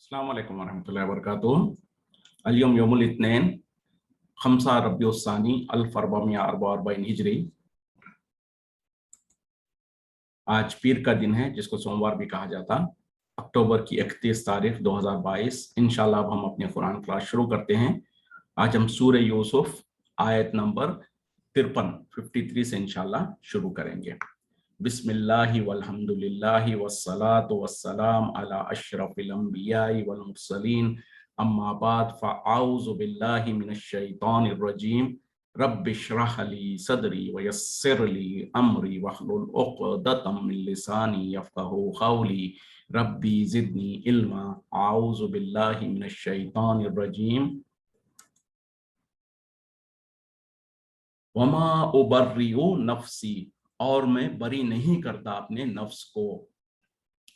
अस्सलाम वालेकुम वरहमतुल्लाहि वबरकातुहू। अल-यौम यौमुल इत्नैन खम्सा रब्बिउस सानी अल्फ अर्बअमिया अर्बा अर्बईन हिजरी। आज पीर का दिन है, जिसको सोमवार भी कहा जाता। अक्टूबर की 31 तारीख 2022। इंशाल्लाह अब हम अपने कुरान क्लास शुरू करते हैं। आज हम सूरह यूसुफ आयत नंबर 53 से इंशाल्लाह शुरू करेंगे। बिस्मिल्लाहि वल्हम्दुलिल्लाहि वस्सलातु वस्सलाम अला अशरफिल अंबियाई वल मुरसलीन अम्मा बाद फ़अऊज़ु बिल्लाहि मिनश शैतानिर रजीम। रब्बि इश्रह ली सदरी वयस्सिर ली अमरी वहलुल उक़दतम मिन लिसानी यफ़क़हू क़ौली रब्बी ज़िदनी इल्मा। अऊज़ु बिल्लाहि मिनश शैतानिर रजीम। वमा उबर्रिउ नफ्सी, और मैं बरी नहीं करता अपने नफ्स को।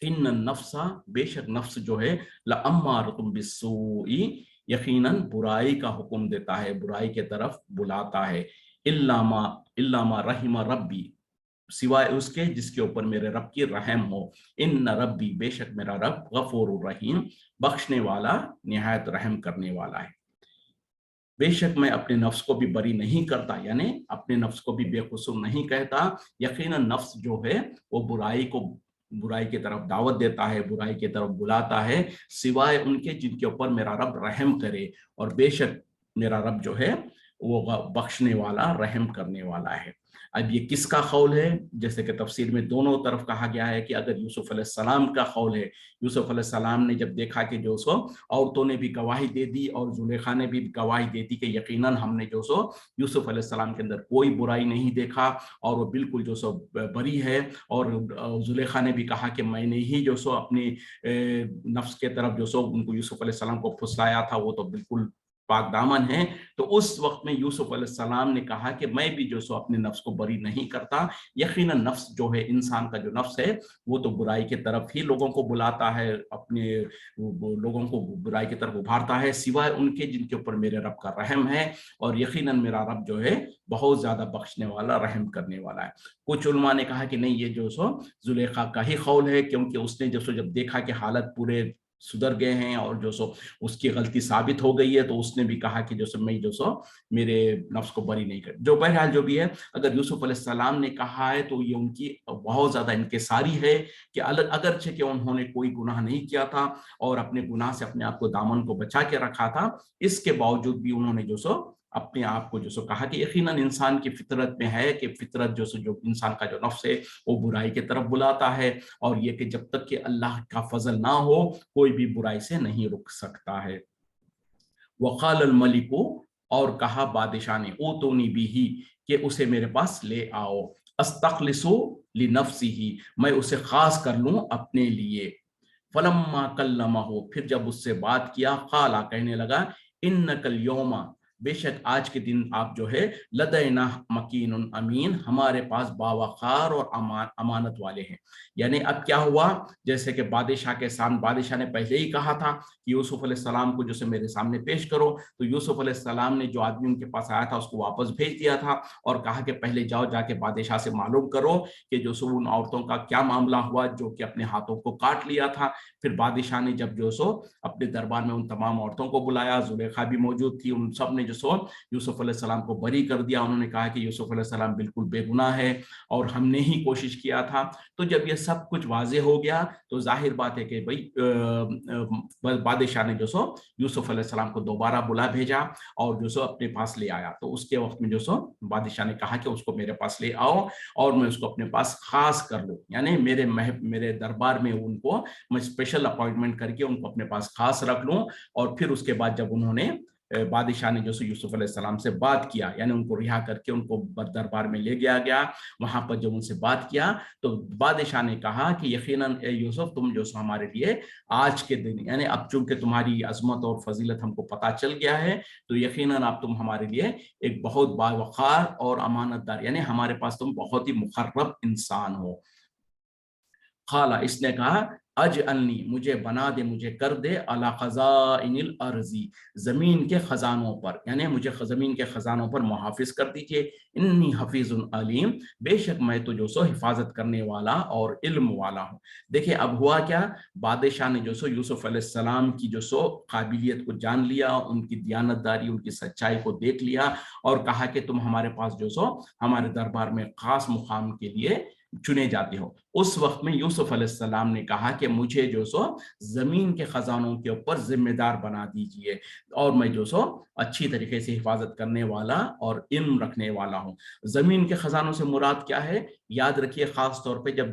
इन नफ्सा, बेशक नफ्स जो है, लअम्मारतुम बिस्सूई, यकीनन बुराई का हुक्म देता है, बुराई के तरफ बुलाता है। इल्लामा रहिमा रब्बी, सिवाय उसके जिसके ऊपर मेरे रब की रहम हो। इन रब्बी, बेशक मेरा रब, गफूरुर रहीम, बख्शने वाला, निहायत रहम करने वाला है। बेशक मैं अपने नफ्स को भी बरी नहीं करता, यानी अपने नफ्स को भी बेकसूर नहीं कहता। यकीनन नफ्स जो है वो बुराई की तरफ दावत देता है, बुराई की तरफ बुलाता है, सिवाय उनके जिनके ऊपर मेरा रब रहम करे। और बेशक मेरा रब जो है वो बख्शने वाला, रहम करने वाला है। अब ये किसका कौल है? जैसे कि तफसीर में दोनों तरफ कहा गया है कि अगर यूसुफ अलैहिस्सलाम का कौल है, यूसुफ अलैहिस्सलाम ने जब देखा कि जो सो औरतों ने भी गवाही दे दी और जुलेखा ने भी गवाही दे दी कि यकीनन हमने जो सो यूसुफ अलैहिस्सलाम के अंदर कोई बुराई नहीं देखा और वो बिल्कुल जो सो बरी है, और जुलेखा ने भी कहा कि मैंने ही जो सो अपनी नफ्स के तरफ जो सो उनको यूसुफ अलैहिस्सलाम को फुसलाया था, वो तो बिल्कुल पाक दामन है। तो उस वक्त में यूसुफ अलैहिस्सलाम ने कहा कि मैं भी जो सो अपने नफ्स को बरी नहीं करता। यकीनन नफ्स जो है, इंसान का जो नफ्स है, वो तो बुराई की तरफ ही लोगों को बुलाता है, अपने लोगों को बुराई की तरफ उभारता है, सिवाय उनके जिनके ऊपर मेरे रब का रहम है। और यकीनन मेरा रब जो है बहुत ज्यादा बख्शने वाला, रहम करने वाला है। कुछ उलमा ने कहा कि नहीं, ये जो सो जुलेखा का ही कौल है, क्योंकि उसने जो सो जब देखा कि हालत पूरे सुधर गए हैं और जो सो उसकी गलती साबित हो गई है, तो उसने भी कहा कि जो सो मैं जो सो मेरे नफ्स को बरी नहीं कर। जो बहरहाल जो भी है, अगर यूसुफ अलैहिस्सलाम ने कहा है तो ये उनकी बहुत ज्यादा इनकिसारी है कि अगरचे कि उन्होंने कोई गुनाह नहीं किया था और अपने गुनाह से अपने आप को, दामन को बचा के रखा था, इसके बावजूद भी उन्होंने जो सो अपने आप को जो सो कहा कि यकीनन इंसान की फितरत में है कि फितरत जो सो, जो इंसान का जो नफ्स है वो बुराई की तरफ बुलाता है, और ये कि जब तक कि अल्लाह का फजल ना हो कोई भी बुराई से नहीं रुक सकता है। वक़ाल अल मलिकु, और कहा बादशाह ने, ऊतूनी बिही, कि उसे मेरे पास ले आओ। अस्तखलिसु लिनफ्सिही, मैं उसे खास कर लूं अपने लिए। फलम्मा कल्लमहु, फिर जब उससे बात किया, काला, कहने लगा, इन्नकल यौमा, बेशक आज के दिन आप जो है, लदैना मकीनुन अमीन, हमारे पास बावकार और अमानत वाले हैं। यानी अब क्या हुआ, जैसे कि बादशाह के सामने, बादशाह ने पहले ही कहा था कि यूसुफ अलैहिस्सलाम को जो से मेरे सामने पेश करो, तो यूसुफ अलैहिस्सलाम ने जो आदमी उनके पास आया था उसको वापस भेज दिया था और कहा कि पहले जाओ, जाके बादशाह से मालूम करो कि जो सो उन औरतों का क्या मामला हुआ जो कि अपने हाथों को काट लिया था। फिर बादशाह ने जब जो सो अपने दरबार में उन तमाम औरतों को बुलाया, जुलेखा भी मौजूद थी, उन सब ने जो सो यूसुफ अलैहिस्सलाम को बरी कर दिया। उन्होंने कहा कि यूसुफ अलैहिस्सलाम बिल्कुल बेगुनाह है और हमने ही कोशिश किया था। तो जब ये सब कुछ वाज़ेह हो गया तो जाहिर बात है कि भाई बादशाह ने जो सो यूसुफ अलैहिस्सलाम को दोबारा बुला भेजा और जो सो अपने पास ले आया। तो उसके वक्त में जो सो बादशाह ने कहा कि उसको मेरे पास ले आओ और मैं उसको अपने पास खास कर लूँ, यानी मेरे दरबार में उनको मैं स्पेशल अपॉइंटमेंट करके उनको अपने पास खास रख लूं। और फिर उसके बाद जब उन्होंने, बादशाह ने जो सो यूसुफ अलैहिस्सलाम से बात किया, यानी उनको रिहा करके उनको दरबार में ले गया। वहां पर जब उनसे बात किया तो बादशाह ने कहा कि यकीनन ए यूसुफ, तुम जो सो हमारे लिए आज के दिन, यानी अब चूंकि तुम्हारी अजमत और फजीलत हमको पता चल गया है, तो यकीनन अब तुम हमारे लिए एक बहुत बावकार और अमानतदार, यानी हमारे पास तुम बहुत ही मुकर्रब इंसान हो। खाला, इसने कहा, अजअलनी, मुझे बना दे, मुझे कर दे, अला खज़ाइनिल अर्ज़ी, ज़मीन के ख़ज़ानों पर, यानी मुझे ज़मीन के ख़ज़ानों पर मुहाफ़िज़ कर दीजिए। इन्नी हफ़ीज़ुन अलीम, बेशक मैं तो जो सो हिफाजत करने वाला और इल्म वाला हूँ। देखिए अब हुआ क्या, बादशाह ने जो सो यूसुफ अलैहिस्सलाम की जो सो काबिलियत को जान लिया, उनकी दियानतदारी, उनकी सच्चाई को देख लिया और कहा कि तुम हमारे पास जो सो हमारे दरबार में खास मुकाम के लिए चुने जाते हो। उस वक्त में यूसुफ अलैहिस्सलाम ने कहा कि मुझे जो सो जमीन के खजानों के ऊपर जिम्मेदार बना दीजिए और मैं जो सो अच्छी तरीके से हिफाजत करने वाला और इल्म रखने वाला हूँ। जमीन के खजानों से मुराद क्या है, याद रखिए, खास तौर पे जब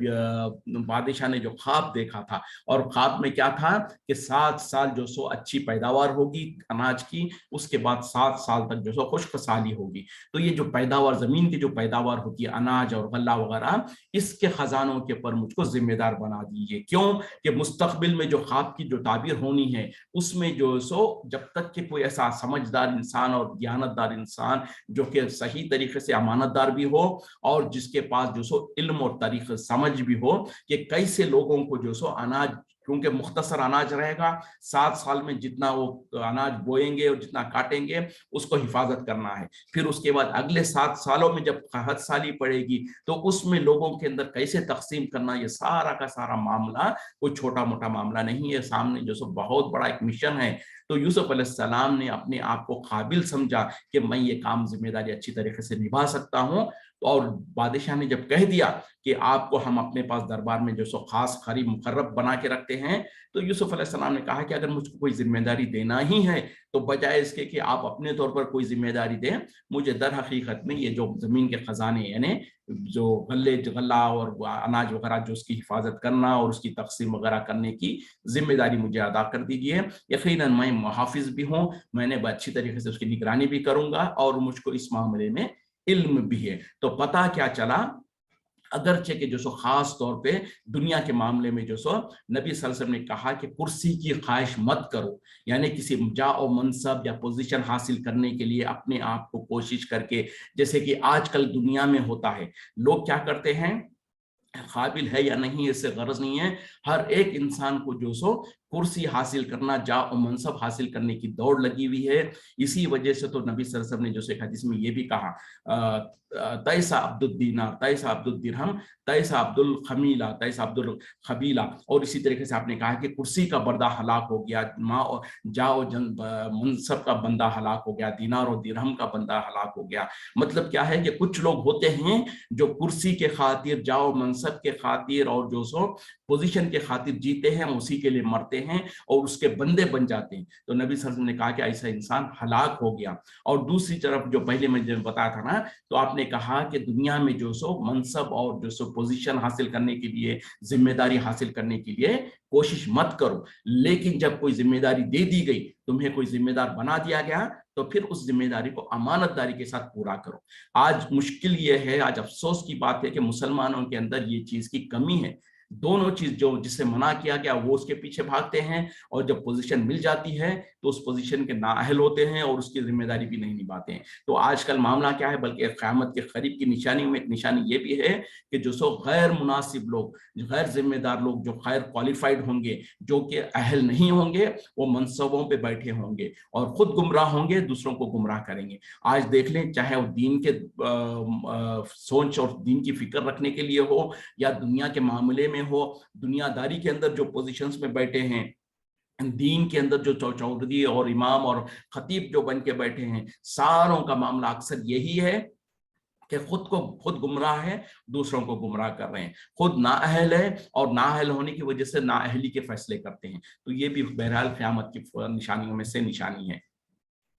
बादशाह ने जो ख्वाब देखा था, और ख्वाब में क्या था कि 7 साल जो सो अच्छी पैदावार होगी अनाज की, उसके बाद 7 साल तक जो सो खुश्क साली होगी। तो ये जो पैदावार, जमीन की जो पैदावार होती है अनाज और गल्ला वगैरह, इसके खजानों के ऊपर मुझको जिम्मेदार बना दीजिए। क्यों कि मुस्तकबिल में जो ख्वाब की जो ताबीर होनी है, उसमें जो सो जब तक कि कोई ऐसा समझदार इंसान और दियानतदार इंसान जो कि सही तरीके से अमानतदार भी हो और जिसके पास जो सो इल्म और तरीके समझ भी हो कि कैसे लोगों को जो सो अनाज, क्योंकि मुख्तसर अनाज रहेगा, 7 साल में जितना वो अनाज बोएंगे और जितना काटेंगे उसको हिफाजत करना है। फिर उसके बाद अगले 7 सालों में जब हद साली पड़ेगी तो उसमें लोगों के अंदर कैसे तकसीम करना, ये सारा का सारा मामला कोई छोटा मोटा मामला नहीं है, सामने जो सो बहुत बड़ा एक मिशन है। तो यूसुफ अलैहिस्सलाम ने अपने आप को काबिल समझा कि मैं ये काम जिम्मेदारी अच्छी तरीके से निभा सकता हूँ। और बादशाह ने जब कह दिया कि आपको हम अपने पास दरबार में जो सो खास खरीब मुकर्रब बना के रखते हैं, तो यूसुफ अलैहिस्सलाम ने कहा कि अगर मुझको कोई जिम्मेदारी देना ही है तो बजाय इसके कि आप अपने तौर पर कोई जिम्मेदारी दें, मुझे दर हकीकत में ये जो जमीन के खजाने यानी जो गल्ला और अनाज वगैरह जो उसकी हिफाजत करना और उसकी तकसीम वगैरह करने की जिम्मेदारी मुझे अदा कर दीजिए। यकीनन मैं मुहाफिज भी हूँ, मैंने अच्छी तरीके से उसकी निगरानी भी करूंगा और मुझको इस मामले में इल्म भी है। तो पता क्या चला, अगरचे के जो सो खास तौर पे दुनिया के मामले में जो सो नबी सल्लल्लाहु अलैहि वसल्लम ने कहा कि कुर्सी की ख्वाहिश मत करो, यानी किसी जाओ मनसब या पोजीशन हासिल करने के लिए अपने आप को कोशिश करके, जैसे कि आजकल दुनिया में होता है, लोग क्या करते हैं, काबिल है या नहीं इससे गरज नहीं है, हर एक इंसान को जो सो कुर्सी हासिल करना, जाओ मनसब हासिल करने की दौड़ लगी हुई है। इसी वजह से तो नबी सल्लल्लाहु अलैहि वसल्लम ने जो एक हदीस में ये भी कहा, तैसा अब्दुल दीनार, तैसा अब्दुल दिरहम, तैसा अब्दुल खमीला, तैसा अब्दुल खबीला। और इसी तरीके से आपने कहा कि कुर्सी का बंदा हलाक हो गया, जाओ मनसब का बंदा हलाक हो गया, दीनार और दिरहम का बंदा हलाक हो गया। मतलब क्या है कि कुछ लोग होते हैं जो कुर्सी के खातिर, जाओ मनसब के खातिर और जो सो पोजीशन के खातिर जीते हैं, उसी के लिए मरते हैं और उसके बंदे बन जाते हैं। तो नबी सल्लल्लाहु अलैहि वसल्लम ने कहा कि ऐसा इंसान हलाक हो गया। और दूसरी तरफ जो पहले मैंने बताया था ना, तो आपने कहा कि दुनिया में जो सो मनसब और जो सो पोजीशन हासिल करने के लिए, जिम्मेदारी हासिल करने के लिए कोशिश मत करो, लेकिन जब कोई जिम्मेदारी दे दी गई, तुम्हें कोई जिम्मेदार बना दिया गया, तो फिर उस जिम्मेदारी को अमानतदारी के साथ पूरा करो। आज मुश्किल ये है, आज अफसोस की बात है कि मुसलमानों के अंदर ये चीज की कमी है। दोनों चीज जो जिससे मना किया गया वो उसके पीछे भागते हैं, और जब पोजीशन मिल जाती है तो उस पोजीशन के नाअहल होते हैं और उसकी जिम्मेदारी भी नहीं निभाते हैं। तो आजकल मामला क्या है, बल्कि क़यामत के करीब की निशानी में एक निशानी ये भी है कि जो सो गैर मुनासिब लोग, गैर जिम्मेदार लोग, जो गैर क्वालिफाइड होंगे, जो कि अहल नहीं होंगे, वो मनसबों पे बैठे होंगे और खुद गुमराह होंगे, दूसरों को गुमराह करेंगे। आज देख लें, चाहे वो दीन के सोच और दीन की फिक्र रखने के लिए हो या दुनिया के मामले में हो, दुनियादारी के अंदर जो पोजीशंस में बैठे हैं, दीन के अंदर जो चौधरी और इमाम और खतीब जो बन के बैठे हैं, सारों का मामला अक्सर यही है कि खुद गुमराह है, दूसरों को गुमराह कर रहे हैं, खुद नाअहल है और नाअहल होने की वजह से नाअहली के फैसले करते हैं। तो ये भी बहरहाल क़यामत की निशानियों में से निशानी है।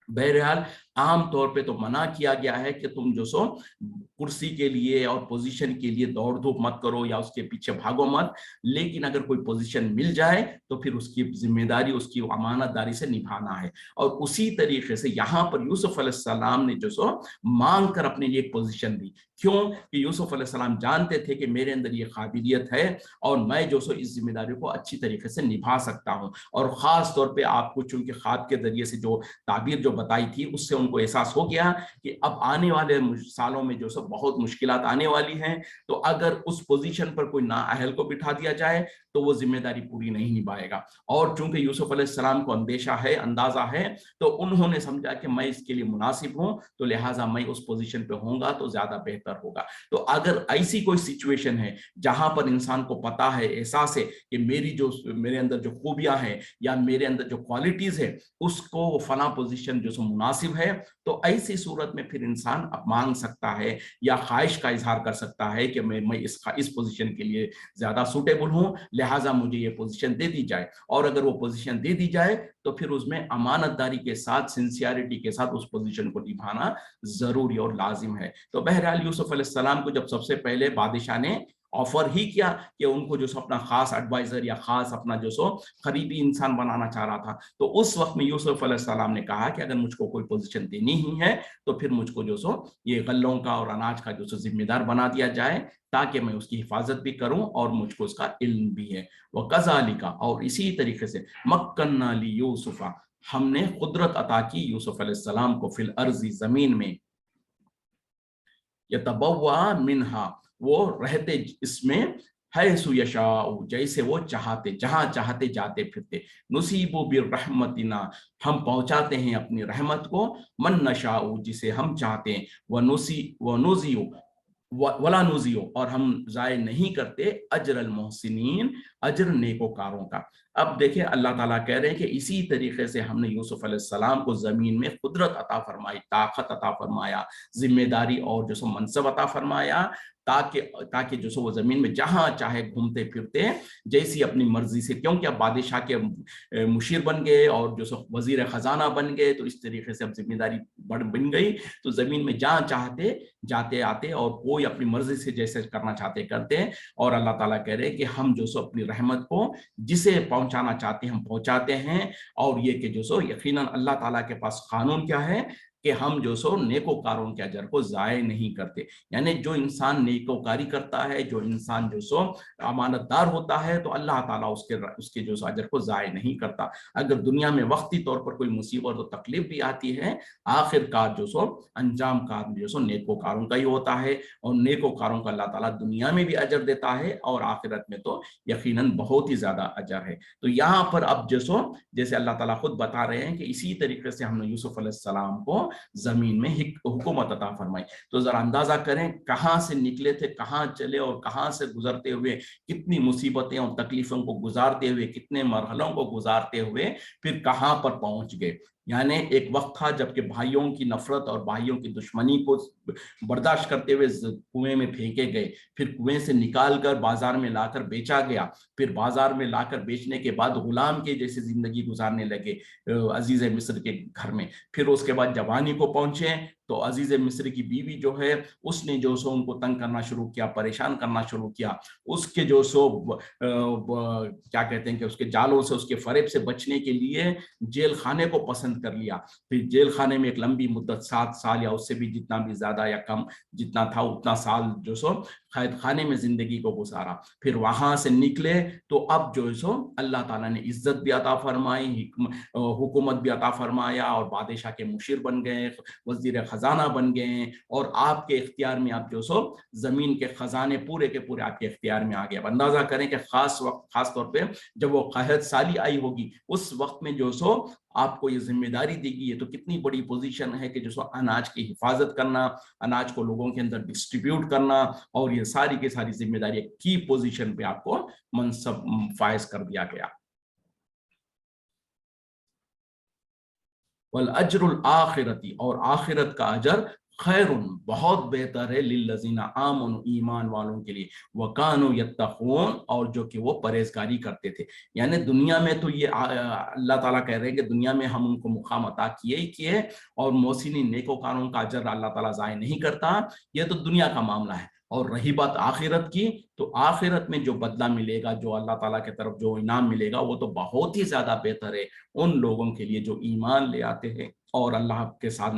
बहरहाल आम तौर पे तो मना किया गया है कि तुम जो सो कुर्सी के लिए और पोजीशन के लिए दौड़ धूप मत करो या उसके पीछे भागो मत, लेकिन अगर कोई पोजीशन मिल जाए तो फिर उसकी जिम्मेदारी, उसकी अमानतदारी से निभाना है। और उसी तरीके से यहाँ पर यूसुफ अलैहिस्सलाम ने जो सो मांग कर अपने लिए एक पोजीशन दी। क्यों कि यूसुफ अलैहिस्सलाम जानते थे कि मेरे अंदर ये काबिलियत है और मैं जो सो इस जिम्मेदारी को अच्छी तरीके से निभा सकता हूँ। और ख़ास तौर पर आपको चूंकि ख्वाब के जरिए से जो ताबीर जो بتائی تھی اس سے ان کو احساس ہو گیا کہ اب آنے والے سالوں میں جو سب بہت مشکلات آنے والی ہیں، تو اگر اس پوزیشن پر کوئی نااہل کو بٹھا دیا جائے تو وہ ذمہ داری پوری نہیں نبھائے گا۔ اور چونکہ یوسف علیہ السلام کو اندیشہ ہے، اندازہ ہے، تو انہوں نے سمجھا کہ میں اس کے لیے مناسب ہوں، تو لہٰذا میں اس پوزیشن پہ ہوں گا تو زیادہ بہتر ہوگا۔ تو اگر ایسی کوئی سچویشن ہے جہاں پر انسان کو پتا ہے، احساس ہے کہ میرے اندر جو خوبیاں ہیں یا میرے اندر جو کوالٹیز ہے اس کو وہ فلاں پوزیشن جو مناسب ہے، تو ایسی صورت میں پھر انسان اب مانگ سکتا ہے یا خواہش کا اظہار کر سکتا ہے کہ میں اس پوزیشن کے لیے زیادہ سوٹیبل ہوں، لہٰذا مجھے یہ پوزیشن دے دی جائے۔ اور اگر وہ پوزیشن دے دی جائے تو پھر اس میں امانت داری کے ساتھ، سنسیئرٹی کے ساتھ اس پوزیشن کو نبھانا ضروری اور لازم ہے۔ تو بہرحال یوسف علیہ السلام کو جب سب سے پہلے بادشاہ نے آفر ہی کیا کہ ان کو جو سو اپنا خاص ایڈوائزر یا خاص اپنا جو سو قریبی انسان بنانا چاہ رہا تھا، تو اس وقت میں یوسف علیہ السلام نے کہا کہ اگر مجھ کو کوئی پوزیشن دینی ہی ہے تو پھر مجھ کو جو سو یہ غلوں کا اور اناج کا جو سو ذمہ دار بنا دیا جائے، تاکہ میں اس کی حفاظت بھی کروں اور مجھ کو اس کا علم بھی ہے۔ وَكَذَلِكَ، اور اسی طریقے سے مَكَّنَّا لِيُوسُفَ، ہم نے قدرت عطا کی یوسف علیہ السلام کو، فی الارض، زمین میں، یتبوا منہا، وہ رہتے اس میں، حیث یشاء، جیسے وہ چاہتے، جہاں چاہتے جاتے پھرتے، نصیب برحمتنا، ہم پہنچاتے ہیں اپنی رحمت کو، من نشاء، جسے ہم چاہتے ہیں، ونضیع، ولا نضیع، اور ہم ضائع نہیں کرتے، اجر المحسنین، اجر نیکوکاروں کا۔ اب دیکھیں اللہ تعالیٰ کہہ رہے ہیں کہ اسی طریقے سے ہم نے یوسف علیہ السلام کو زمین میں قدرت عطا فرمائی، طاقت عطا فرمایا، ذمہ داری اور جو سو منصب عطا فرمایا، تاکہ جو سو وہ زمین میں جہاں چاہے گھومتے پھرتے، جیسی اپنی مرضی سے، کیونکہ اب بادشاہ کے مشیر بن گئے اور جو سو وزیر خزانہ بن گئے، تو اس طریقے سے اب ذمہ داری بن گئی، تو زمین میں جہاں چاہتے جاتے آتے، اور کوئی اپنی مرضی سے جیسے کرنا چاہتے کرتے۔ اور اللہ تعالیٰ کہہ رہے کہ ہم جو سو اپنی رحمت کو جسے پہنچانا چاہتے ہیں ہم پہنچاتے ہیں، اور یہ کہ جو سو یقیناً اللہ تعالیٰ کے پاس قانون کیا ہے کہ ہم جو سو نیکوکاروں کے اجر کو ضائع نہیں کرتے۔ یعنی جو انسان نیکوکاری کرتا ہے، جو انسان جو سو امانت دار ہوتا ہے، تو اللہ تعالیٰ اس کے جو سو اجر کو ضائع نہیں کرتا۔ اگر دنیا میں وقتی طور پر کوئی مصیبت و تکلیف بھی آتی ہے، آخر کار جو سو انجام کار جو سو نیکوکاروں کا ہی ہوتا ہے، اور نیکوکاروں کا اللہ تعالیٰ دنیا میں بھی اجر دیتا ہے، اور آخرت میں تو یقیناً بہت ہی زیادہ اجر ہے۔ تو یہاں پر اب جو سو جیسے اللہ تعالیٰ خود بتا رہے ہیں کہ اسی طریقے سے ہم نے یوسف علیہ السلام کو زمین میں حکومت عطا فرمائی۔ تو ذرا اندازہ کریں کہاں سے نکلے تھے، کہاں چلے، اور کہاں سے گزرتے ہوئے، کتنی مصیبتیں اور تکلیفوں کو گزارتے ہوئے، کتنے مرحلوں کو گزارتے ہوئے پھر کہاں پر پہنچ گئے۔ یعنی ایک وقت تھا جب کہ بھائیوں کی نفرت اور بھائیوں کی دشمنی کو برداشت کرتے ہوئے کنویں میں پھینکے گئے، پھر کنویں سے نکال کر بازار میں لا کر بیچا گیا، پھر بازار میں لا کر بیچنے کے بعد غلام کے جیسے زندگی گزارنے لگے عزیز مصر کے گھر میں، پھر اس کے بعد جوانی کو پہنچے تو عزیز مصر کی بیوی جو ہے اس نے جو سو ان کو تنگ کرنا شروع کیا، پریشان کرنا شروع کیا، اس کے جو سو کیا کہتے ہیں کہ اس کے جالوں سے، اس کے فریب سے بچنے کے لیے جیل خانے کو پسند کر لیا۔ پھر جیل خانے میں ایک لمبی مدت 7 سال یا اس سے بھی جتنا بھی زیادہ یا کم جتنا تھا اتنا سال جو سو قید خانے میں زندگی کو گزارا۔ پھر وہاں سے نکلے تو اب جو سو اللہ تعالیٰ نے عزت بھی عطا فرمائی، حکومت بھی عطا فرمایا، اور بادشاہ کے مشیر بن گئے، وزیر خزانہ بن گئے، اور آپ کے اختیار میں اب جو سو زمین کے خزانے پورے کے پورے آپ کے اختیار میں آ گئے۔ اب اندازہ کریں کہ خاص طور پہ جب وہ قحط سالی آئی ہوگی، اس وقت میں جو سو آپ کو یہ ذمہ داری دی گئی ہے، تو کتنی بڑی پوزیشن ہے کہ جو سو اناج کی حفاظت کرنا، اناج کو لوگوں کے اندر ڈسٹریبیوٹ کرنا، اور یہ ساری کی ساری ذمہ داری ایک کی پوزیشن پہ آپ کو منصب فائز کر دیا گیا۔ والأجر الآخرتی، اور آخرت کا اجر، خیر، بہت بہتر ہے، للذین آمنوا، ایمان والوں کے لیے، وکانوا یتقون، اور جو کہ وہ پرہیزگاری کرتے تھے۔ یعنی دنیا میں تو یہ اللہ تعالیٰ کہہ رہے ہیں کہ دنیا میں ہم ان کو مقام عطا کیے ہی کیے، اور محسنین نیکوکاروں کا اجر اللہ تعالیٰ ضائع نہیں کرتا، یہ تو دنیا کا معاملہ ہے۔ اور رہی بات آخرت کی، تو آخرت میں جو بدلہ ملے گا، جو اللہ تعالیٰ کی طرف جو انعام ملے گا، وہ تو بہت ہی زیادہ بہتر ہے ان لوگوں کے لیے جو ایمان لے آتے ہیں اور اللہ کے ساتھ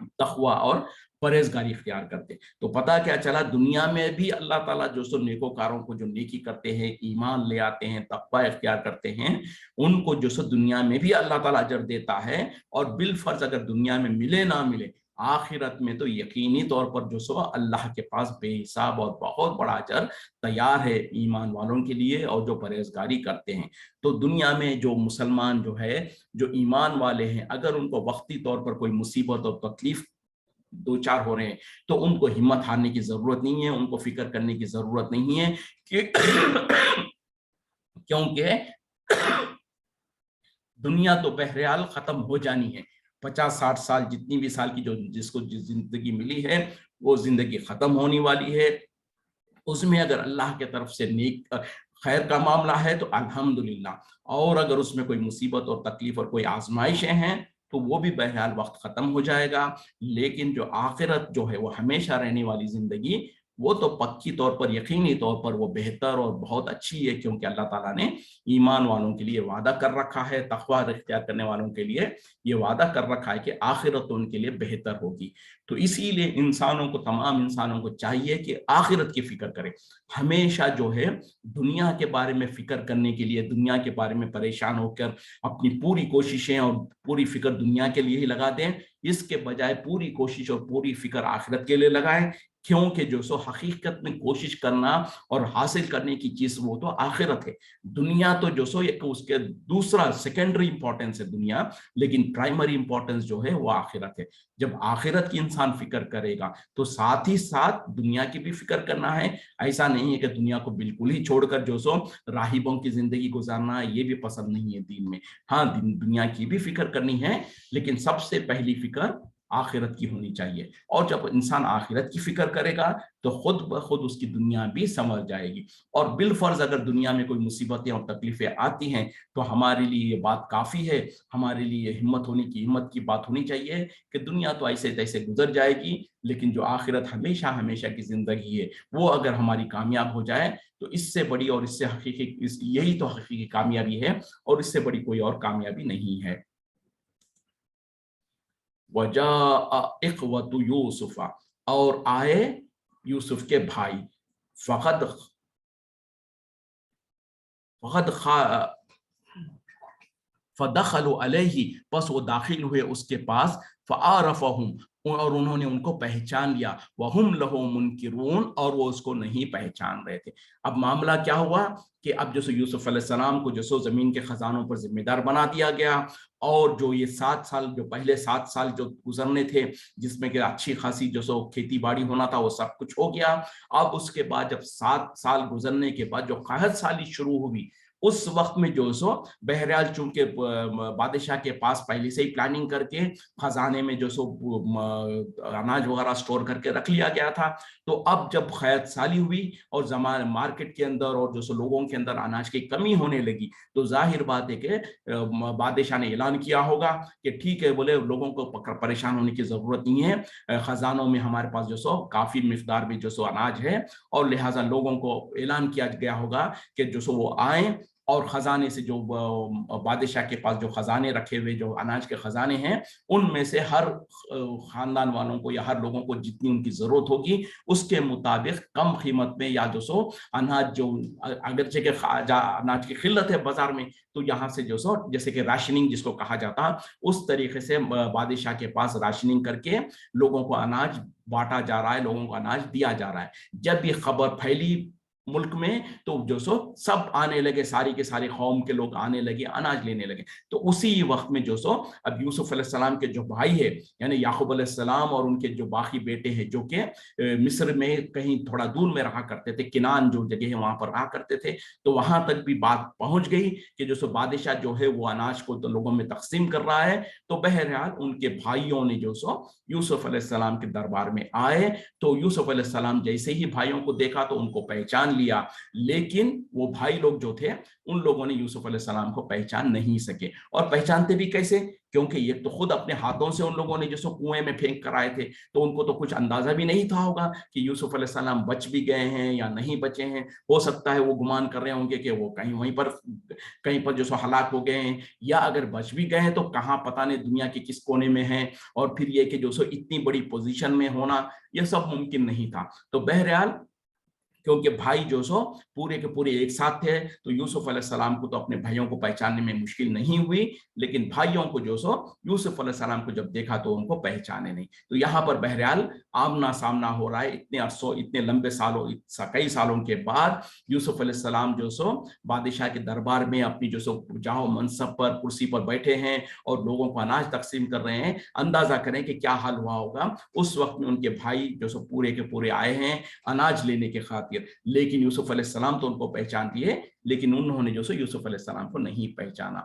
तकवा और परहेजगारी इख्तियार करते। तो पता क्या चला, दुनिया में भी अल्लाह ताला जो सो नेकोकारों को जो नेकी करते हैं, ईमान ले आते हैं, तकवा इख्तियार करते हैं, उनको जो सो दुनिया में भी अल्लाह ताला अजर देता है। और बिलफर्ज अगर दुनिया में मिले ना मिले, आखिरत में तो यकीनी तौर पर जो सो अल्लाह के पास बेहिसाब और बहुत बड़ा अजर तैयार है ईमान वालों के लिए और जो परहेजगारी करते हैं। तो दुनिया में जो मुसलमान जो है, जो ईमान वाले हैं, अगर उनको वक्ती तौर पर कोई मुसीबत और तकलीफ दो चार हो रहे हैं, तो उनको हिम्मत हारने की जरूरत नहीं है, उनको फिक्र करने की जरूरत नहीं है कि क्योंकि दुनिया तो बहरहाल खत्म हो जानी है। 50-60 साल जितनी भी साल की जो जिसको जिंदगी मिली है, वो जिंदगी खत्म होने वाली है। उसमें अगर अल्लाह के तरफ से नेक खैर का मामला है तो अल्हम्दुलिल्लाह, और अगर उसमें कोई मुसीबत और तकलीफ और कोई आजमाइशें हैं तो वो भी बहरहाल वक्त खत्म हो जाएगा। लेकिन जो आखिरत जो है, वो हमेशा रहने वाली जिंदगी, वो तो पक्की तौर पर, यकीनी तौर पर वो बेहतर और बहुत अच्छी है, क्योंकि अल्लाह ताला ने ईमान वालों के लिए वादा कर रखा है, तकवा इख्तियार करने वालों के लिए ये वादा कर रखा है कि आखिरत उनके लिए बेहतर होगी। तो इसीलिए इंसानों को, तमाम इंसानों को चाहिए कि आखिरत की फिक्र करें। हमेशा जो है दुनिया के बारे में फिक्र करने के लिए, दुनिया के बारे में परेशान होकर अपनी पूरी कोशिशें और पूरी फिक्र दुनिया के लिए ही लगा दें, इसके बजाय पूरी कोशिश और पूरी फिक्र आखिरत के लिए लगाएं। क्योंकि जो सो हकीकत में कोशिश करना और हासिल करने की चीज वो तो आखिरत है। दुनिया तो जो सो एक उसके दूसरा सेकेंडरी इंपॉर्टेंस है दुनिया, लेकिन प्राइमरी इंपॉर्टेंस जो है वो आखिरत है। जब आखिरत की इंसान फिक्र करेगा तो साथ ही साथ दुनिया की भी फिक्र करना है। ऐसा नहीं है कि दुनिया को बिल्कुल ही छोड़कर जो सो राहिबों की जिंदगी गुजारना, ये भी पसंद नहीं है दीन में। हाँ, दुनिया की भी फिक्र करनी है, लेकिन सबसे पहली फिक्र आखिरत की होनी चाहिए। और जब इंसान आखिरत की फिक्र करेगा तो खुद ब खुद उसकी दुनिया भी संभल जाएगी। और बिलफर्ज अगर दुनिया में कोई मुसीबतें और तकलीफें आती हैं तो हमारे लिए ये बात काफ़ी है, हमारे लिए हिम्मत की बात होनी चाहिए कि दुनिया तो ऐसे तैसे गुजर जाएगी, लेकिन जो आखिरत हमेशा हमेशा की जिंदगी है, वो अगर हमारी कामयाब हो जाए तो इससे बड़ी और इससे यही तो हकीकी कामयाबी है, और इससे बड़ी कोई और कामयाबी नहीं है। वजाअ इख्वतु यूसुफा, और आए यूसुफ के भाई, फकद फकद खा फदखलु अलैहि, बस वो दाखिल हुए उसके पास, फ़अरफ़हुम, और उन्होंने उनको पहचान लिया, वहुम लहु मुनकिरून, और वो उसको नहीं पहचान रहे थे। अब मामला क्या हुआ कि अब जो सो यूसुफ अलैहिस्सलाम को जो सो ज़मीन के ख़जानों पर जिम्मेदार बना दिया गया, और जो ये 7 साल, जो पहले 7 साल जो गुजरने थे, जिसमें कि अच्छी खासी जो सो खेती बाड़ी होना था, वो सब कुछ हो गया। अब उसके बाद जब 7 साल गुजरने के बाद जो क़हत साली शुरू हुई, उस वक्त में जो सो बहरहाल चूंकि बादशाह के पास पहले से ही प्लानिंग करके खजाने में जो सो अनाज वगैरह स्टोर करके रख लिया गया था, तो अब जब खैत साली हुई और जमान मार्केट के अंदर और जो सो लोगों के अंदर अनाज की कमी होने लगी, तो जाहिर बात है कि बादशाह ने ऐलान किया होगा कि ठीक है, बोले लोगों को परेशान होने की जरूरत नहीं है, खजानों में हमारे पास जो सो काफी मिकदार में जो सो अनाज है, और लिहाजा लोगों को ऐलान किया गया होगा कि जो सो वो आए और खजाने से, जो बादशाह के पास जो खजाने रखे हुए जो अनाज के खजाने हैं, उनमें से हर खानदान वालों को या हर लोगों को जितनी उनकी जरूरत होगी उसके मुताबिक कम कीमत में, या जो सो अनाज, जो अगरचे के अनाज की किल्लत है बाजार में, तो यहाँ से जो सो जैसे कि राशनिंग जिसको कहा जाता, उस तरीके से बादशाह के पास राशनिंग करके लोगों को अनाज बांटा जा रहा है, लोगों को अनाज दिया जा रहा है। जब ये खबर फैली मुल्क में, तो जो सो सब आने लगे, सारी के सारी कौम के लोग आने लगे, अनाज लेने लगे। तो उसी वक्त में जो सो अब यूसुफ अलैहिस्सलाम के जो भाई है, यानी याकूब अलैहिस्सलाम, और उनके जो बाकी बेटे हैं, जो कि मिस्र में कहीं थोड़ा दूर में रहा करते थे, किनान जो जगह है वहां पर रहा करते थे, तो वहां तक भी बात पहुंच गई कि जो सो बादशाह जो है वो अनाज को तो लोगों में तकसीम कर रहा है। तो बहरहाल उनके भाइयों ने जो सो यूसुफ अलैहिस्सलाम के दरबार में आए, तो यूसुफ अलैहिस्सलाम जैसे ही भाइयों को देखा तो उनको पहचान लिया, लेकिन वो भाई लोग जो थे उन लोगों ने यूसुफ अलैहिस्सलाम को पहचान नहीं सके। और पहचानते भी कैसे? क्योंकि ये तो खुद अपने हाथों से उन लोगों ने जो सो कुएं में फेंक कर आए थे, तो उनको तो कुछ अंदाजा भी नहीं था होगा कि यूसुफ अलैहिस्सलाम बच भी गए हैं या नहीं बचे हैं। हो सकता है वो गुमान कर रहे होंगे कि वो कहीं वहीं पर कहीं पर जो सो हलाक हो गए हैं, या अगर बच भी गए हैं तो कहाँ पता नहीं दुनिया के किस कोने में हैं। और फिर ये कि जो सो इतनी बड़ी पोजीशन में होना, ये सब मुमकिन नहीं था। तो बहरहाल क्योंकि भाई जो सो पूरे के पूरे एक साथ थे, तो यूसुफ अलैहिस्सलाम को तो अपने भाइयों को पहचानने में मुश्किल नहीं हुई, लेकिन भाइयों को जो सो यूसुफ अलैहिस्सलाम को जब देखा तो उनको पहचाने नहीं। तो यहाँ पर बहरहाल आमना सामना हो रहा है इतने अरसों, इतने लंबे सालों, कई सालों के बाद यूसुफ अलैहिस्सलाम जो सो बादशाह के दरबार में अपनी जो सो जाओ मनसब पर, कुर्सी पर बैठे हैं और लोगों को अनाज तकसीम कर रहे हैं। अंदाजा करें कि क्या हाल हुआ होगा उस वक्त में। उनके भाई जो सो पूरे के पूरे आए हैं अनाज लेने के खातिर, लेकिन यूसुफ अलैहिस्सलाम तो उनको पहचान लिए, लेकिन उन्होंने जो सो यूसुफ अलैहिस्सलाम को नहीं पहचाना।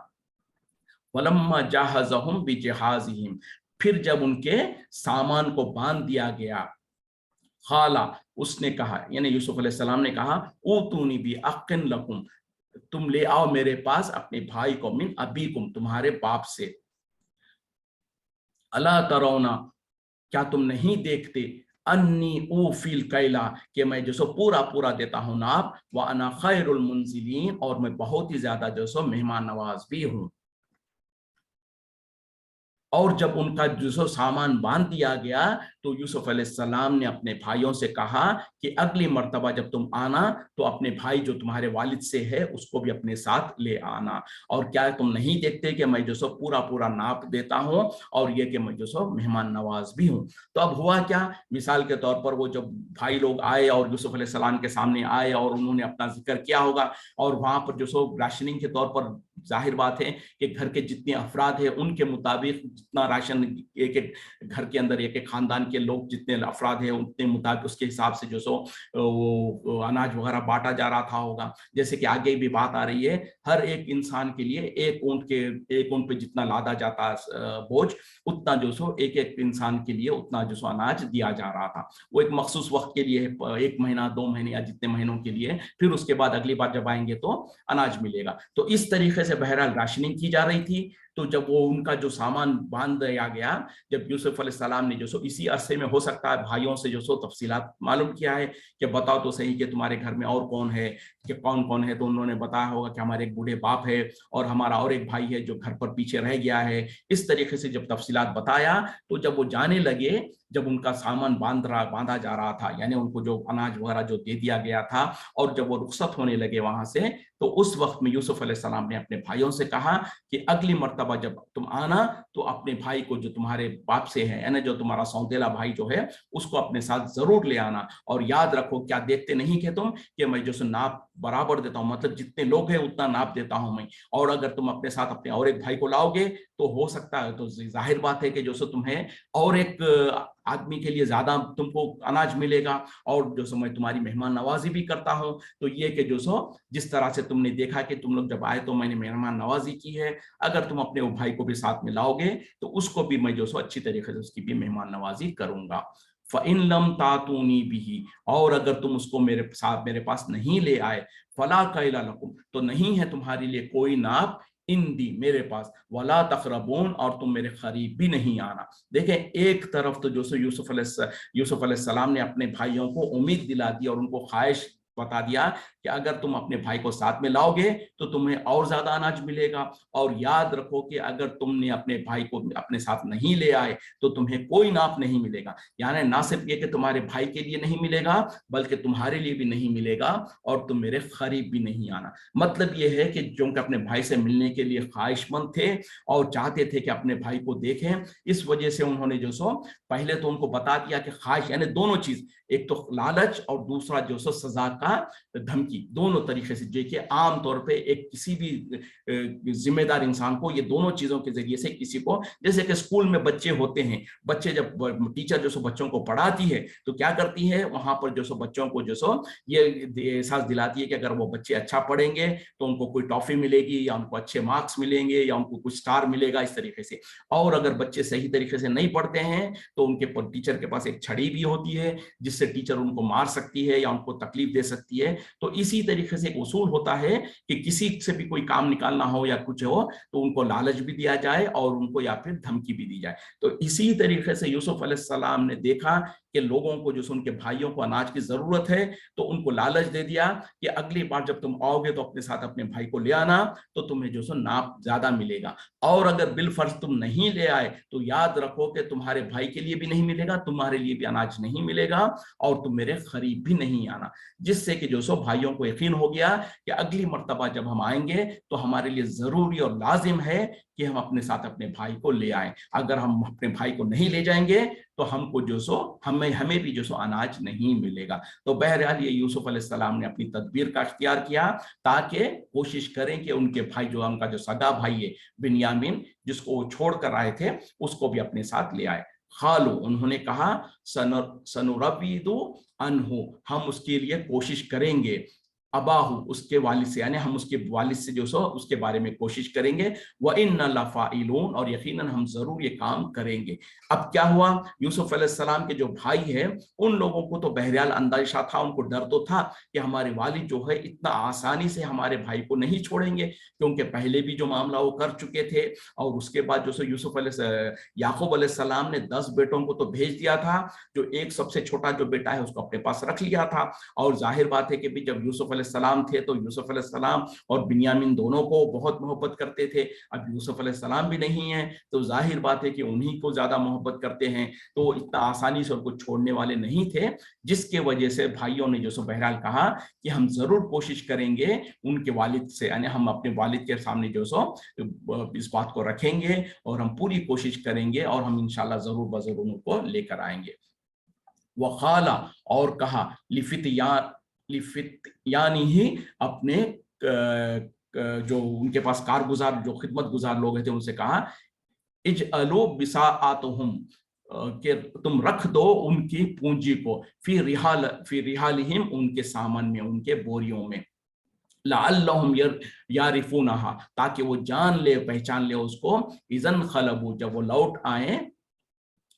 वलम्मा जहज़हुम बिजहाज़िहिम, फिर जब उनके सामान को बांध दिया गया, खाला, उसने कहा, यानी यूसुफ अलैहिस्सलाम ने कहा, ऊतूनी बि अक्किन लकुम, तुम ले आओ मेरे पास अपने भाई को, मिन अबीकुम, तुम्हारे बाप से। अला तरौना, क्या तुम नहीं देखते, अन्नी ऊफिल कैला, कि मैं जो सो पूरा पूरा देता हूं नाप, व अना खैरुल मुंजिलीन, और मैं बहुत ही ज्यादा जो सो मेहमान नवाज भी हूं। और जब उनका जो सो सामान बांध दिया गया तो यूसुफ अलैहिस्सलाम ने अपने भाइयों से कहा कि अगली मर्तबा जब तुम आना तो अपने भाई जो तुम्हारे वालिद से है उसको भी अपने साथ ले आना। और क्या तुम नहीं देखते कि मैं जो सो पूरा पूरा नाप देता हूं और ये कि मैं जो सो मेहमान नवाज भी हूं। तो अब हुआ क्या, मिसाल के तौर पर वो जब भाई लोग आए और यूसुफ अलैहिस्सलाम के सामने आए और उन्होंने अपना जिक्र किया होगा, और वहां पर जो सो राशनिंग के तौर पर जाहिर बात है कि घर के जितने अफराद हैं उनके मुताबिक जितना राशन एक एक घर के अंदर, एक एक खानदान के लोग जितने अफराद हैं उतने मुताबिक उसके हिसाब से जो सो वो अनाज वगैरह बांटा जा रहा था होगा। जैसे कि आगे भी बात आ रही है, हर एक इंसान के लिए एक ऊंट पे जितना लादा जाता बोझ, उतना जो सो एक एक इंसान के लिए उतना जो सो अनाज दिया जा रहा था। वो एक मखसूस वक्त के लिए, 1 महीना 2 महीने या जितने महीनों के लिए, फिर उसके बाद अगली बार जब आएंगे तो अनाज मिलेगा। तो इस तरीके से बहरहाल राशनिंग की जा रही थी। तो जब वो उनका जो सामान बांध दिया गया, जब यूसुफ अलैहिस्सलाम ने जो सो इसी अरसे में हो सकता है भाइयों से जो सो तफसीलात मालूम किया है कि बताओ तो सही कि तुम्हारे घर में और कौन है, कि कौन कौन है, तो उन्होंने बताया होगा कि हमारे एक बूढ़े बाप है और हमारा और एक भाई है जो घर पर पीछे रह गया है। इस तरीके से जब तफसीलात बताया तो जब वो जाने लगे, जब उनका सामान बांधा जा रहा था, यानी उनको जो अनाज वगैरह जो दे दिया गया था, और जब वो रुखसत होने लगे वहां से, तो उस वक्त में यूसुफ अलैहिस्सलाम ने अपने भाइयों से कहा कि अगली मर्तबा जब तुम आना तो अपने भाई को जो तुम्हारे बाप से है, यानी जो तुम्हारा सौतेला भाई जो है, उसको अपने साथ जरूर ले आना। और याद रखो, क्या देखते नहीं कि तुम कि मैं जो नाप बराबर देता हूं, मतलब जितने लोग हैं उतना नाप देता हूं मैं। और अगर तुम अपने साथ अपने और एक भाई को लाओगे तो हो सकता है, तो जाहिर बात है कि जो सो तुम्हें और एक आदमी के लिए ज्यादा तुमको अनाज मिलेगा, और जो सो मैं तुम्हारी मेहमान नवाजी भी करता हूं। तो ये कि जो सो जिस तरह से तुमने देखा कि तुम लोग जब आए तो मैंने मेहमान नवाजी की है, अगर तुम अपने वो भाई को भी साथ में लाओगे तो उसको भी मैं जो सो अच्छी तरीके से उसकी भी मेहमान नवाजी करूंगा। फ़इन लम तातूनी बिही, और अगर तुम उसको मेरे साथ मेरे पास नहीं ले आए, फला कैला लकुम, तो नहीं है तुम्हारे लिए कोई नाप, इंदी मेरे पास, वला तकरबून, और तुम मेरे करीब भी नहीं आना। देखें, एक तरफ तो जो सो यूसुफ अलैहिस्सलाम ने अपने भाइयों को उम्मीद दिला दी और उनको ख्वाहिश बता दिया कि अगर तुम अपने भाई को साथ में लाओगे तो तुम्हें और ज्यादा अनाज मिलेगा। और याद रखो कि अगर तुमने अपने भाई को अपने साथ नहीं ले आए तो तुम्हें कोई नाप नहीं मिलेगा। यानी ना सिर्फ ये कि तुम्हारे भाई के लिए नहीं मिलेगा, बल्कि तुम्हारे लिए भी नहीं मिलेगा, और तुम मेरे करीब भी नहीं आना। मतलब ये है कि जो अपने भाई से मिलने के लिए ख्वाहिशमंद थे और चाहते थे कि अपने भाई को देखें, इस वजह से उन्होंने जो सो पहले तो उनको बता दिया कि ख्वाहिश, यानी दोनों चीज, एक तो लालच और दूसरा जो सो सजा का धमकी, दोनों तरीके से। देखिए, आम तौर पे एक किसी भी जिम्मेदार इंसान को ये दोनों चीजों के जरिए से किसी को, जैसे कि स्कूल में बच्चे होते हैं, बच्चे जब टीचर जो सो बच्चों को पढ़ाती है तो क्या करती है, वहां पर जो सो बच्चों को जो सो ये एहसास दिलाती है कि अगर वो बच्चे अच्छा पढ़ेंगे तो उनको कोई टॉफी मिलेगी, या उनको अच्छे मार्क्स मिलेंगे, या उनको कुछ स्टार मिलेगा, इस तरीके से। और अगर बच्चे सही तरीके से नहीं पढ़ते हैं तो उनके टीचर के पास एक छड़ी भी होती है जिससे टीचर उनको मार सकती है या उनको तकलीफ दे सकती है। तो इसी तरीके से एक उसूल होता है कि किसी से भी कोई काम निकालना हो या कुछ हो तो उनको लालच भी दिया जाए और उनको या फिर धमकी भी दी जाए। तो इसी तरीके से यूसुफ अलैहिस्सलाम ने देखा कि लोगों को जो उनके भाइयों को अनाज की जरूरत है, तो उनको लालच दे दिया कि अगली बार जब तुम आओगे तो अपने साथ अपने भाई को ले आना, तो तुम्हें जो सो नाप ज्यादा मिलेगा, और अगर बिलफर्ज तुम नहीं ले आए तो याद रखो कि तुम्हारे भाई के लिए भी नहीं मिलेगा, तुम्हारे लिए भी अनाज नहीं मिलेगा, और तुम मेरे करीब भी नहीं आना। जिससे कि जो सो भाइयों को यकीन हो गया कि अगली मर्तबा जब हम आएंगे तो हमारे लिए जरूरी और लाजिम है कि हम अपने साथ अपने भाई को ले आए। अगर हम अपने भाई को नहीं ले जाएंगे तो हमको जो सो हमें भी जो सो अनाज नहीं मिलेगा। तो बहरहाल ये यूसुफ अलैहिस्सलाम ने अपनी तदबीर का इख्तियार किया ताकि कोशिश करें कि उनके भाई जो उनका जो सगा भाई है बिन्यामीन, जिसको वो छोड़ कर आए थे, उसको भी अपने साथ ले आए। खालू, उन्होंने कहा, सनुरबीदु अनहु, हम उसके लिए कोशिश करेंगे, अबाहु, उसके वालिद से, यानी हम उसके वालिद से जो सो उसके बारे में कोशिश करेंगे, व इन्ना लफाइलून, और यकीनन हम जरूर ये काम करेंगे। अब क्या हुआ, यूसुफ अलैहिस्सलाम के जो भाई है उन लोगों को तो बहरहाल अंदाजा था, उनको डर तो था कि हमारे वालिद जो है इतना आसानी से हमारे भाई को नहीं छोड़ेंगे, क्योंकि पहले भी जो मामला वो कर चुके थे, और उसके बाद जो सो याकूब अलैहिस्सलाम ने 10 बेटों को तो भेज दिया था, जो एक सबसे छोटा जो बेटा है उसको अपने पास रख लिया था। और जाहिर बात है कि भी जब यूसुफ अलैहिस्सलाम थे तो यूसुफ अलैहिस्सलाम और बिन्यामीन दोनों को बहुत मोहब्बत करते थे। अब यूसुफ अलैहिस्सलाम भी नहीं है तो जाहिर बात है कि उन्हीं को ज्यादा मोहब्बत करते हैं, तो इतना आसानी से उनको छोड़ने वाले नहीं थे। जिसके वजह से भाइयों ने जो सो बहरहाल कहा कि हम जरूर कोशिश करेंगे उनके वालिद से, यानी हम अपने वालिद के सामने जो सो इस बात को रखेंगे और हम पूरी कोशिश करेंगे और हम इंशाल्लाह जरूर बजरूर उनको लेकर आएंगे। वकाला, और कहा, लिफित यानी ही अपने जो उनके पास कारगुजार जो खिदमत गुजार लोग थे उनसे कहा, इजअलू बिसाअतहुम, कि तुम रख दो उनकी पूंजी को, फी रिहालिहिम, उनके सामान में, उनके बोरियों में, लअल्लहुम यारिफूनहा, ताकि वो जान ले पहचान ले उसको, इज़न खलबू, जब वो लौट आए,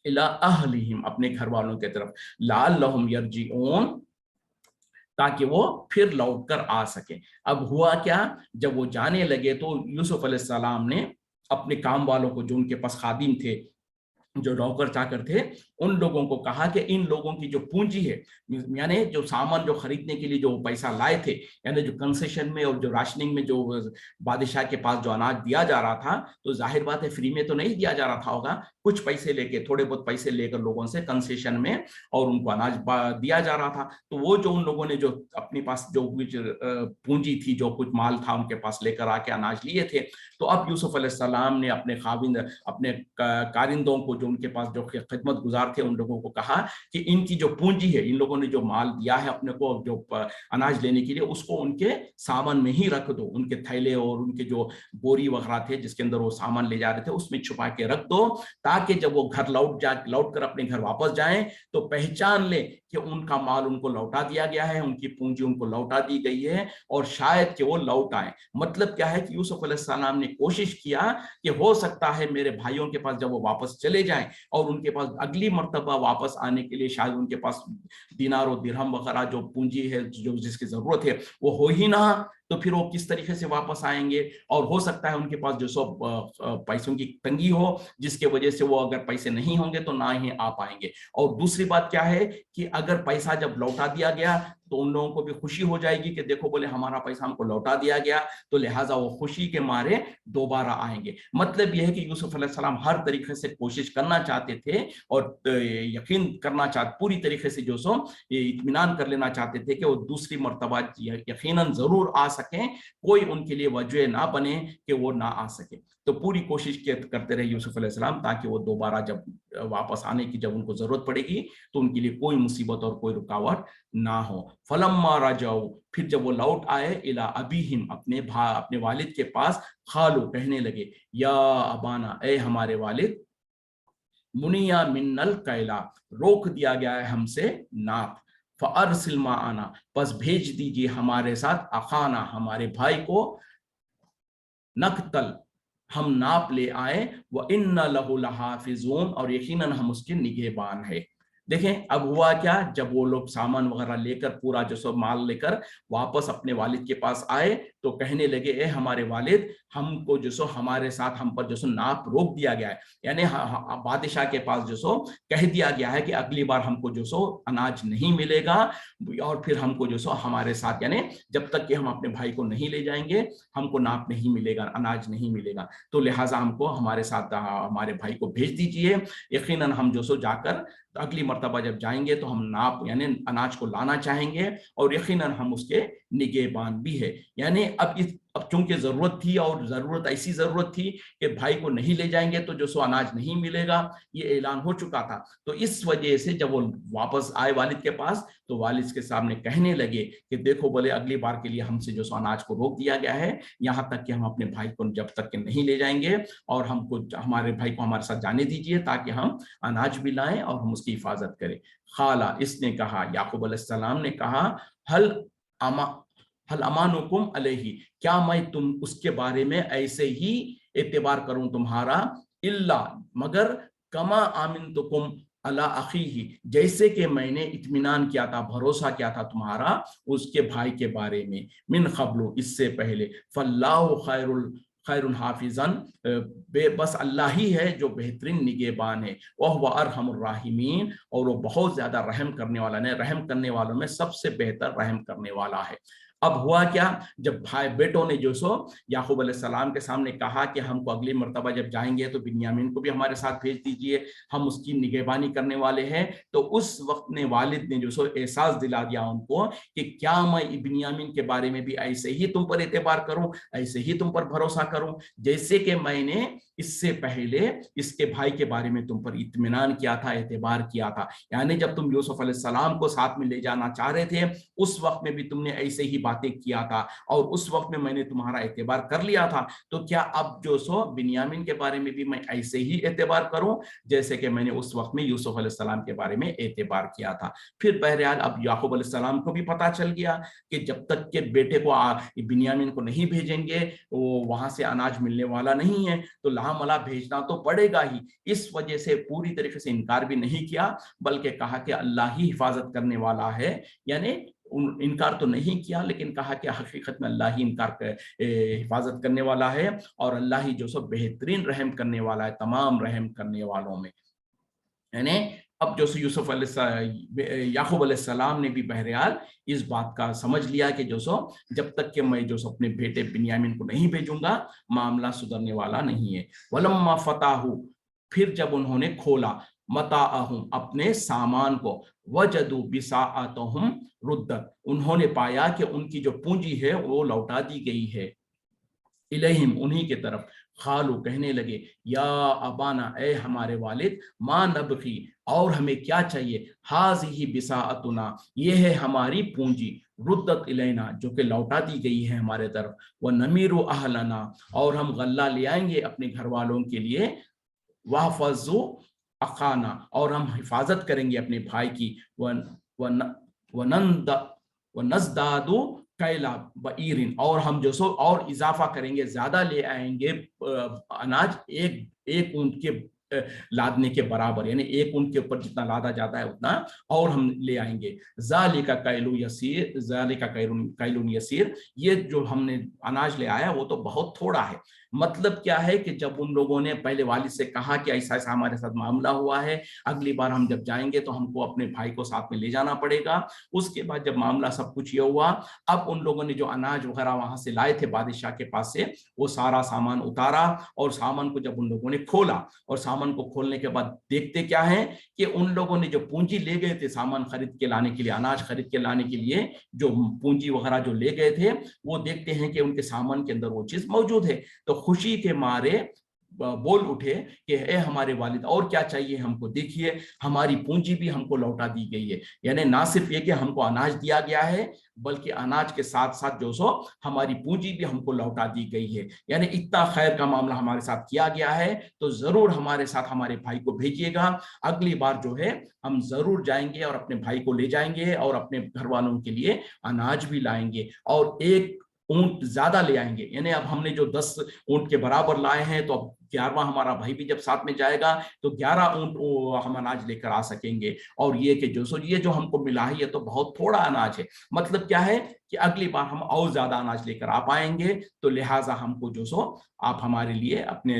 इला अहलिहिम, अपने घर वालों की तरफ, लअल्लहुम यरजिऊन, ताकि वो फिर लौट कर आ सके। अब हुआ क्या, जब वो जाने लगे तो यूसुफ अलैहिस्सलाम ने अपने काम वालों को, जो उनके पास खादिम थे, जो नौकर चाकर थे, उन लोगों को कहा कि इन लोगों की जो पूंजी है, यानी जो सामान जो खरीदने के लिए जो पैसा लाए थे, यानी जो कंसेशन में और जो राशनिंग में जो बादशाह के पास जो अनाज दिया जा रहा था, तो जाहिर बात है फ्री में तो नहीं दिया जा रहा था होगा, कुछ पैसे लेके, थोड़े बहुत पैसे लेकर लोगों से कंसेशन में और उनको अनाज दिया जा रहा था। तो वो जो उन लोगों ने जो अपने पास जो कुछ पूंजी थी, जो कुछ माल था उनके पास लेकर आके अनाज लिए थे, तो अब यूसुफ अलैहिस्सलाम ने अपने खाविंद, अपने कारिंदों को, जो उनके पास जो खिदमत गुजार थे, उन लोगों को कहा कि इनकी जो पूंजी है, इन लोगों ने जो माल दिया है अपने को जो अनाज लेने के लिए, उसको उनके सामान में ही रख दो, उनके थैले और उनके जो बोरी वगैरह थे जिसके अंदर वो सामान ले जा रहे थे उसमें छुपा के रख दो, ताकि जब वो घर लौट कर अपने घर वापस जाएं तो पहचान ले कि उनका माल उनको लौटा दिया गया है, उनकी पूंजी उनको लौटा दी गई है, और शायद कि वो लौट आए। मतलब क्या है कि यूसुफ अलैहिस्सलाम ने कोशिश किया कि हो सकता है मेरे भाइयों के पास जब वो वापस चले जाएं और उनके पास अगली मर्तबा वापस आने के लिए शायद उनके पास दिनार और दिरहम वगैरह जो पूंजी है, जो जिसकी जरूरत है, वो हो ही ना, तो फिर वो किस तरीके से वापस आएंगे। और हो सकता है उनके पास जो सब पैसों की तंगी हो, जिसके वजह से वो अगर पैसे नहीं होंगे तो ना ही आ पाएंगे। और दूसरी बात क्या है कि अगर पैसा जब लौटा दिया गया तो उन लोगों को भी खुशी हो जाएगी कि देखो बोले हमारा पैसा हमको लौटा दिया गया, तो लिहाजा वो खुशी के मारे दोबारा आएंगे। मतलब यह है कि यूसुफ अलैहिस्सलाम हर तरीके से कोशिश करना चाहते थे और यकीन करना चाहते, पूरी तरीके से जो सो इत्मीनान कर लेना चाहते थे कि वो दूसरी मर्तबा यकीनन जरूर आ सकें, कोई उनके लिए वजह ना बने कि वो ना आ सके। तो पूरी कोशिश करते रहे यूसुफ अलैहिस्सलाम, ताकि वो दोबारा जब वापस आने की जब उनको जरूरत पड़ेगी तो उनके लिए कोई मुसीबत और कोई रुकावट ना हो। फलम्मा राजाऊ, फिर जब वो लौट आए, इला अबीहिम, अपने वालिद के पास, खालू, कहने लगे, या अबाना, ए हमारे वालिद, मुनिया मिन्नल कैला, रोक दिया गया है हमसे नाप, फअरसिल माअना, बस भेज दीजिए हमारे साथ, अखाना, हमारे भाई को, नकतल, हम नाप ले आए, व इन्ना लहु लहाफिजून, और यकीनन हम उसके निगहबान है। देखें अब हुआ क्या, जब वो लोग सामान वगैरह लेकर पूरा जो सो माल लेकर वापस अपने वालिद के पास आए तो कहने लगे, ए हमारे वालिद, हमको जो सो हमारे साथ हम पर जो सो नाप रोक दिया गया है, यानी बादशाह के पास जो सो कह दिया गया है कि अगली बार हमको जो सो अनाज नहीं मिलेगा, और फिर हमको जो सो हमारे साथ, यानी जब तक कि हम अपने भाई को नहीं ले जाएंगे हमको नाप नहीं मिलेगा, अनाज नहीं मिलेगा, तो लिहाजा हमको हमारे साथ हमारे भाई को भेज दीजिए। यकीनन हम जो सो जाकर अगली मर्तबा जब जाएंगे तो हम नाप यानी अनाज को लाना चाहेंगे, और यकीनन हम उसके निगहबान भी है। यानी अब चूंकि जरूरत थी, और जरूरत ऐसी जरूरत थी कि भाई को नहीं ले जाएंगे तो जो सो अनाज नहीं मिलेगा, ये ऐलान हो चुका था। तो इस वजह से जब वो वापस आए वालिद के पास तो वालिद के सामने कहने लगे कि देखो बोले, अगली बार के लिए हमसे जो सो अनाज को रोक दिया गया है, यहाँ तक कि हम अपने भाई को जब तक के नहीं ले जाएंगे, और हमको हमारे भाई को हमारे साथ जाने दीजिए ताकि हम अनाज भी लाएं और हम उसकी हिफाजत करें। खाला, इसने कहा, याकूब अलैहिस्सलाम ने कहा, हल अमा हल अमानुकुम अलैहि, क्या मैं तुम उसके बारे में ऐसे ही एतबार करूं तुम्हारा, इल्ला मगर, कमा आमिनतुकुम अला अखीही, जैसे कि मैंने इत्मीनान किया था, भरोसा किया था तुम्हारा उसके भाई के बारे में, मिन क़ब्लु, इससे पहले, फल्लाहु खैरुल हाफिजन, बस अल्लाह ही है जो बेहतरीन निगहबान है, वह अरहमुर राहिमीन, और वो बहुत ज्यादा रहम करने वाला है, रहम करने वालों में सबसे बेहतर रहम करने वाला है। अब हुआ क्या, जब भाई बेटों ने जो सो याकूब अलैहिस्सलाम के सामने कहा कि हमको अगली मर्तबा जब जाएंगे तो बिन्यामीन को भी हमारे साथ भेज दीजिए, हम उसकी निगहबानी करने वाले हैं, तो उस वक्त ने वालिद ने जो सो एहसास दिला दिया उनको कि क्या मैं बिन्यामीन के बारे में भी ऐसे ही तुम पर एतबार करूं, ऐसे ही तुम पर भरोसा करूं, जैसे कि मैंने इससे पहले इसके भाई के बारे में तुम पर इत्मीनान किया था, एतबार किया था। यानी जब तुम यूसुफ अलैहिस्सलाम को साथ में ले जाना चाह रहे थे, उस वक्त में भी तुमने ऐसे ही बातें किया था, और उस वक्त में मैंने तुम्हारा एतबार कर लिया था, तो क्या अब जो सो बिन्यामीन के बारे में भी मैं ऐसे ही एतबार करूं जैसे कि मैंने उस वक्त में यूसुफ अलैहिस्सलाम के बारे में एतबार किया था। फिर बहरहाल अब याकूब अलैहिस्सलाम को भी पता चल गया कि जब तक के बेटे को बिन्यामीन को नहीं भेजेंगे वो वहां से अनाज मिलने वाला नहीं है, तो लामला भेजना तो पड़ेगा ही। इस वजह से पूरी तरीके से इनकार भी नहीं किया, बल्कि कहा कि अल्लाह ही हिफाजत करने वाला है, यानी इनकार तो नहीं किया, लेकिन कहा कि हकीकत में अल्लाह ही इनकार हिफाजत करने वाला है, और अल्लाह ही जो सब बेहतरीन रहम करने वाला है तमाम रहम करने वालों में। यानी अब जो यूसुफ याकूब अलैहिस्सलाम ने भी बहरहाल इस बात का समझ लिया कि जो सो जब तक कि मैं जो सो अपने बेटे बिन्यामीन को नहीं भेजूंगा मामला सुधरने वाला नहीं है। वलम्मा फताहू, फिर जब उन्होंने खोला, मताअहुम, अपने सामान को, वजदू बिसाअतहुम रुद्दत, उन्होंने पाया कि उनकी जो पूंजी है वो लौटा दी गई है, इलहिम, उन्हीं के तरफ, खालू, कहने लगे, या अबाना, ए हमारे वालिद, मां नबगी, और हमें क्या चाहिए, हाज़िही बिसाअतुना, ये है हमारी पूंजी, रुद्दत इलैना, जो कि लौटा दी गई है हमारे तरफ, व नमीरु अहलना, और हम गल्ला ले आएंगे अपने घर वालों के लिए, वहफज़ु अखाना, और हम हिफाजत करेंगे अपने भाई की, व नज़दादु कैला बईरिन, और हम जो सो और इजाफा करेंगे, ज्यादा ले आएंगे अनाज, एक एक ऊंट के लादने के बराबर, यानी एक ऊंट के ऊपर जितना लादा जाता है उतना और हम ले आएंगे। ज़ालिका कैलु यसीर, ज़ालिका कैलुन यसीर, ये जो हमने अनाज ले आया वो तो बहुत थोड़ा है। मतलब क्या है कि जब उन लोगों ने पहले वालिद से कहा कि ऐसा ऐसा हमारे साथ मामला हुआ है, अगली बार हम जब जाएंगे तो हमको अपने भाई को साथ में ले जाना पड़ेगा, उसके बाद जब मामला सब कुछ ये हुआ, अब उन लोगों ने जो अनाज वगैरह वहां से लाए थे बादशाह के पास से, वो सारा सामान उतारा, और सामान को जब उन लोगों ने खोला, और सामान को खोलने के बाद देखते क्या है कि उन लोगों ने जो पूंजी ले गए थे सामान खरीद के लाने के लिए, अनाज खरीद के लाने के लिए जो पूंजी वगैरह जो ले गए थे, वो देखते हैं कि उनके सामान के अंदर वो चीज मौजूद है, तो खुशी के मारे बोल उठे कि ए हमारे वालिद, और क्या चाहिए हमको, देखिए हमारी पूंजी भी हमको लौटा दी गई है। यानी ना सिर्फ ये कि हमको अनाज दिया गया है, बल्कि अनाज के साथ साथ जो सो हमारी पूंजी भी हमको लौटा दी गई है। यानी इतना खैर का मामला हमारे साथ किया गया है, तो जरूर हमारे साथ हमारे भाई को भेजिएगा, अगली बार जो है हम जरूर जाएंगे और अपने भाई को ले जाएंगे, और अपने घर वालों के लिए अनाज भी लाएंगे, और एक ऊंट ज्यादा ले आएंगे। यानी अब हमने जो 10 ऊंट के बराबर लाए हैं, तो अब 11वां हमारा भाई भी जब साथ में जाएगा तो 11 ऊंट हम अनाज लेकर आ सकेंगे। और ये कि जो ये जो हमको मिला है ये तो बहुत थोड़ा अनाज है, मतलब क्या है कि अगली बार हम और ज्यादा अनाज लेकर आ पाएंगे, तो लिहाजा हमको जो सो आप हमारे लिए अपने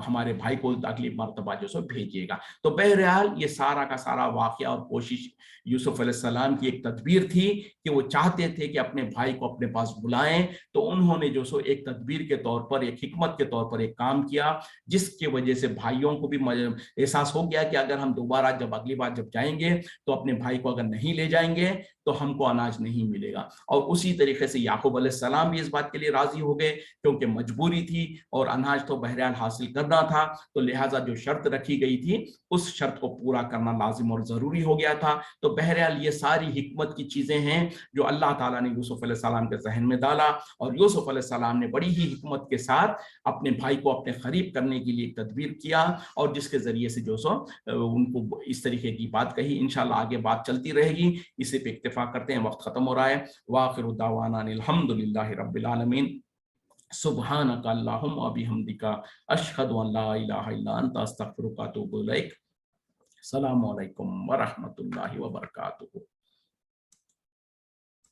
हमारे भाई को अगली मर्तबा जो सो भेजिएगा। तो बहरहाल ये सारा का सारा वाकया और कोशिश यूसुफ अलैहिस्सलाम की एक तदबीर थी कि वो चाहते थे कि अपने भाई को अपने पास बुलाएं, तो उन्होंने जो सो एक तदबीर के तौर पर, एक हिकमत के तौर पर एक काम किया, जिसकी वजह से भाइयों को भी एहसास हो गया कि अगर हम दोबारा जब अगली बार जब जाएंगे तो अपने भाई को अगर नहीं ले जाएंगे तो हमको अनाज नहीं मिलेगा। और उसी तरीके से याकूब अलैहिस्सलाम भी इस बात के लिए राजी हो गए, क्योंकि मजबूरी थी और अनाज तो बहरहाल हासिल करना था, तो लिहाजा जो शर्त रखी गई थी उस शर्त को पूरा करना लाजिम और जरूरी हो गया था। तो बहरहाल ये सारी हिकमत की चीजें हैं जो अल्लाह ताला ने यूसुफ अलैहिस्सलाम के जहन में डाला, और यूसुफ अलैहिस्सलाम ने बड़ी ही हिकमत के साथ अपने भाई को अपने करीब करने के लिए तदबीर किया, और जिसके जरिए से जो सो उनको इस तरीके की बात कही। इंशाल्लाह आगे बात चलती रहेगी, इसी पे इक्तिफा करते हैं, वक्त खत्म हो रहा है। वाखिरु दावाना अनिल हम्दुलिल्लाहि रब्बिल आलमीन। सुब्हानका अल्लाहुम्मा बिहम्दिका अशहदु अन ला इलाहा इल्ला अंता अस्तगफिरुका व अतूबु इलैक। अस्सलामु अलैकुम व रहमतुल्लाहि व बरकातुहू।